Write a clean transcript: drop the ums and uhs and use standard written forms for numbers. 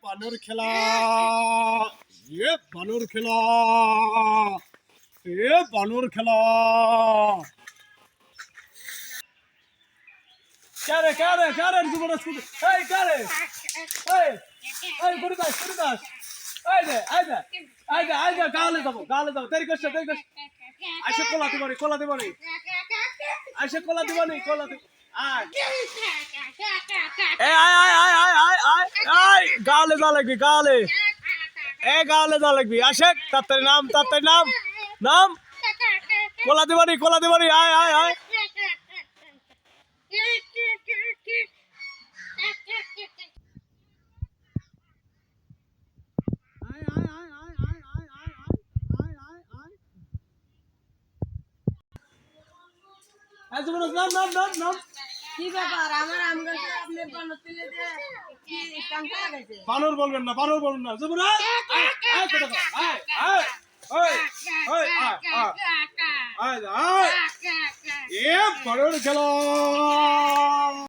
বানর খেলা বানর খেলা বানর খেলা কারে কারে কারে যুবরাজ এই কারে এই এই গুরুদাস গুরুদাস আইদে আইদে আইদে আইদে গালে যাব দেরি করছ আইসে কোলা দিবনি আইসে কোলা দিবনি আয় এই আয় গালে যা লাগবি গালে গালে যা লাগবি আশেক তাড়াতাড়ি নাম কোলা দিবনি আয় নাম কি ব্যাপার আমার আম গাছে আপনি বানর তুলে দিয়ে কি কাঁচা লাগাইছে বানর বলবেন না যুবরাজ আয় কথা আয় বানর খেলা